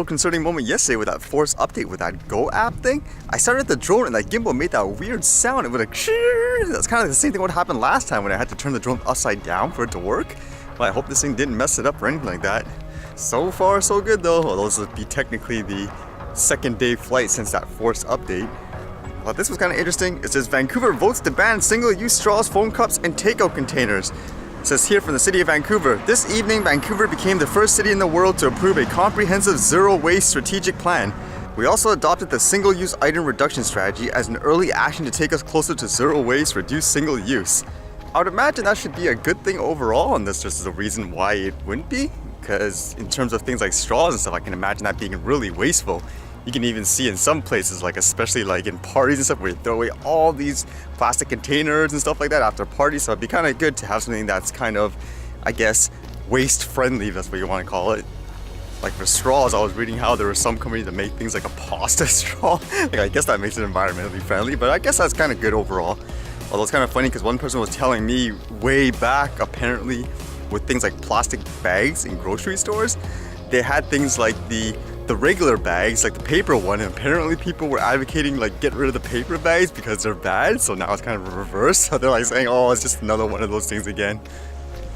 so concerning moment yesterday with that force update with that Go app thing. I started the drone and that gimbal made that weird sound. It would like, that's kind of like the same thing what happened last time when I had to turn the drone upside down for it to work. Well, I hope this thing didn't mess it up or anything like that. So far, so good though. Although this would be technically the second day flight since that force update. Well, this was kind of interesting. It says Vancouver votes to ban single-use straws, phone cups, and takeout containers. It says here from the city of Vancouver, this evening Vancouver became the first city in the world to approve a comprehensive zero-waste strategic plan. We also adopted the single-use item reduction strategy as an early action to take us closer to zero waste, reduce single use. I would imagine that should be a good thing overall, and this just is a reason why it wouldn't be. Because in terms of things like straws and stuff, I can imagine that being really wasteful. You can even see in some places, like especially like in parties and stuff, where you throw away all these plastic containers and stuff like that after parties. So it'd be kind of good to have something that's kind of, I guess, waste friendly, if that's what you want to call it. Like for straws, I was reading how there were some companies that make things like a pasta straw. Like I guess that makes it environmentally friendly, but I guess that's kind of good overall. Although it's kind of funny because one person was telling me way back, apparently, with things like plastic bags in grocery stores, they had things like the regular bags, like the paper one, and apparently people were advocating like get rid of the paper bags because they're bad. So now it's kind of reversed. So they're like saying, oh, it's just another one of those things again.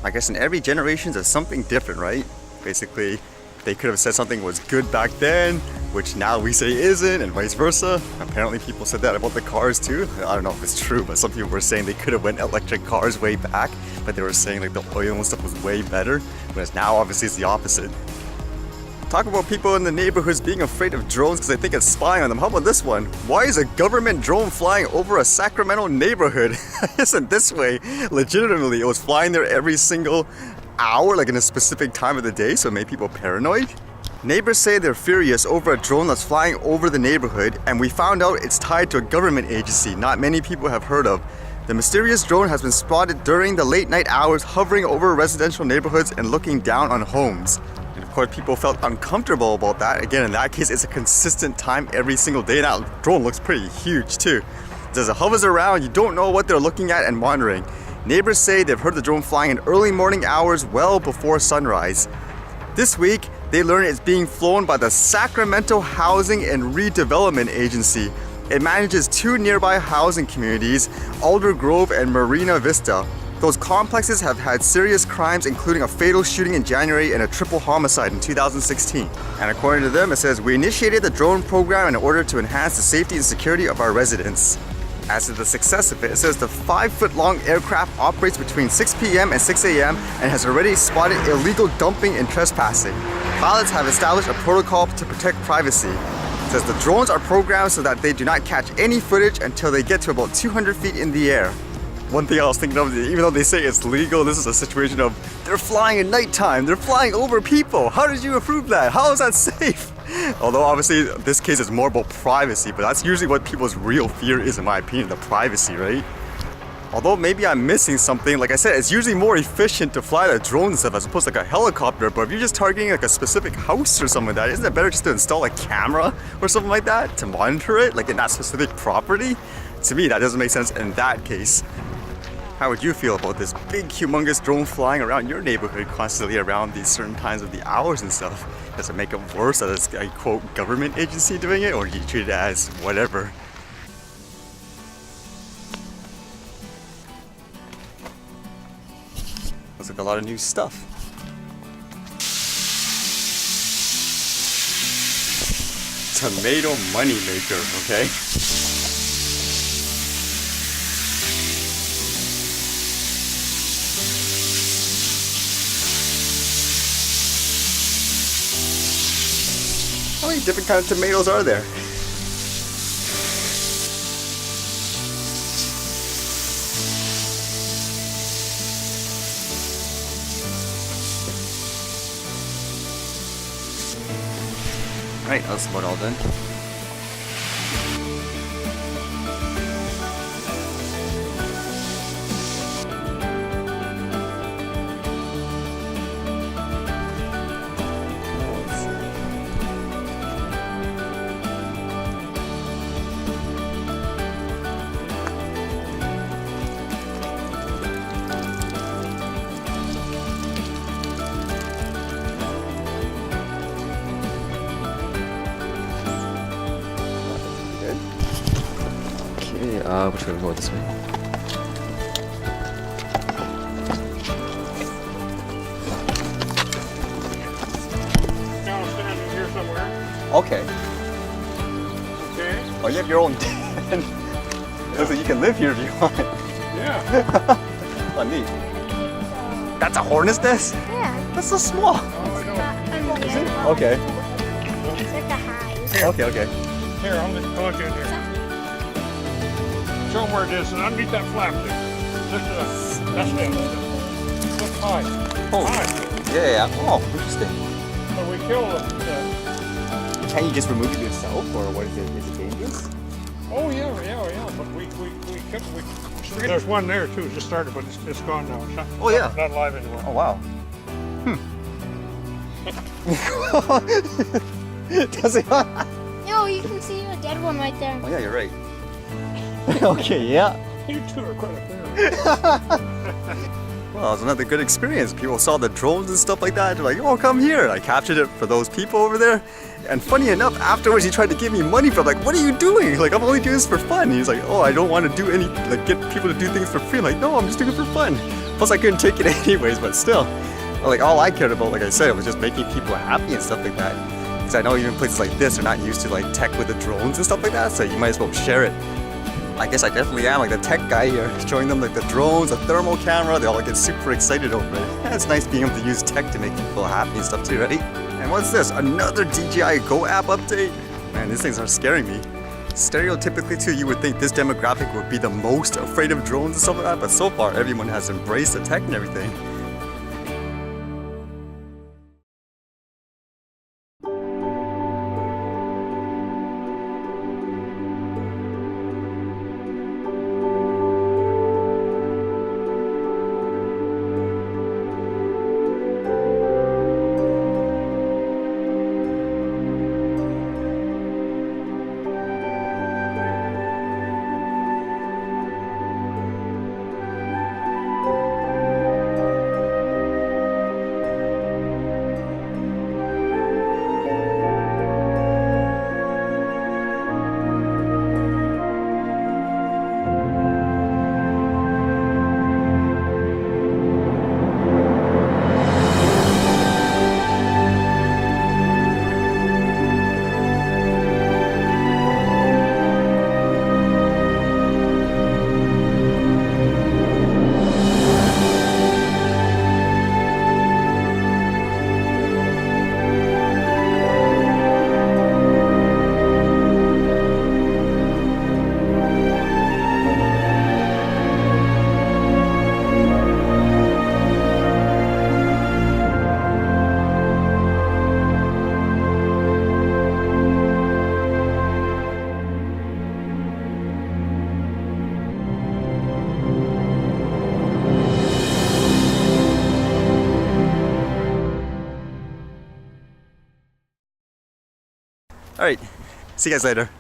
I guess in every generation there's something different, right? Basically, they could have said something was good back then, which now we say isn't, and vice versa. Apparently people said that about the cars too. I don't know if it's true, but some people were saying they could have went electric cars way back, but they were saying like the oil and stuff was way better, whereas now obviously it's the opposite. Talk about people in the neighborhoods being afraid of drones because they think it's spying on them. How about this one? Why is a government drone flying over a Sacramento neighborhood? Isn't this way? Legitimately, it was flying there every single hour, like in a specific time of the day, so it made people paranoid. Neighbors say they're furious over a drone that's flying over the neighborhood, and we found out it's tied to a government agency not many people have heard of. The mysterious drone has been spotted during the late night hours hovering over residential neighborhoods and looking down on homes. And of course people felt uncomfortable about that. Again, in that case, it's a consistent time every single day. That drone looks pretty huge too. As it hovers around, you don't know what they're looking at and monitoring. Neighbors say they've heard the drone flying in early morning hours well before sunrise. This week, they learned it's being flown by the Sacramento Housing and Redevelopment Agency. It manages two nearby housing communities, Alder Grove and Marina Vista. Those complexes have had serious crimes, including a fatal shooting in January and a triple homicide in 2016. And according to them, it says, we initiated the drone program in order to enhance the safety and security of our residents. As to the success of it, it says the 5-foot-long aircraft operates between 6 p.m. and 6 a.m. and has already spotted illegal dumping and trespassing. Pilots have established a protocol to protect privacy. It says the drones are programmed so that they do not catch any footage until they get to about 200 feet in the air. One thing I was thinking of, even though they say it's legal, this is a situation of they're flying at nighttime, they're flying over people. How did you approve that? How is that safe? Although obviously this case is more about privacy, but that's usually what people's real fear is, in my opinion, the privacy, right? Although maybe I'm missing something. Like I said, it's usually more efficient to fly the drone and stuff as opposed to like a helicopter, but if you're just targeting like a specific house or something like that, isn't it better just to install a camera or something like that to monitor it, like in that specific property? To me, that doesn't make sense in that case. How would you feel about this big, humongous drone flying around your neighborhood constantly around these certain times of the hours and stuff? Does it make it worse that it's a quote government agency doing it, or do you treat it as whatever? Looks like a lot of new stuff. Tomato moneymaker, okay? How many different kinds of tomatoes are there? Right, that's about all done. which way? We'll go this way. Now standing here somewhere. Okay. Okay. Oh, you have your own den. Looks like you can live here if you want. Yeah. Oh, neat. That's a hornet's nest? Yeah. That's so small. Oh, I know. Is it? Okay. It's like a hive. Here. Okay, okay. Here, I'll just plug you in here. Show them where it is, and underneath that flap there. That's it. Look high. Oh. High. Yeah, yeah. Oh, interesting. So we kill the Can you just remove it yourself, or what is it? Is it dangerous? oh yeah. But we there's one there too. It just started, but it's gone now. It's not, Oh, yeah. not alive anymore. Oh, wow. Does it? No, you can see a dead one right there. Oh, yeah, you're right. Okay, yeah. You two are quite a pair. Well, it was another good experience. People saw the drones and stuff like that. They're like, oh, come here. I captured it for those people over there. And funny enough, afterwards he tried to give me money for it. Like, what are you doing? Like, I'm only doing this for fun. He's like, oh, I don't want to do any, like, get people to do things for free. I'm like, no, I'm just doing it for fun. Plus, I couldn't take it anyways, but still. Like, all I cared about, like I said, was just making people happy and stuff like that. Because I know even places like this are not used to, like, tech with the drones and stuff like that, so you might as well share it. I guess I definitely am like the tech guy here, showing them like the drones, the thermal camera. They all get super excited over it. It's nice being able to use tech to make people happy and stuff too, right? And what's this? Another DJI Go app update? Man, these things are scaring me. Stereotypically too, you would think this demographic would be the most afraid of drones and stuff like that, but so far everyone has embraced the tech and everything. Alright, see you guys later.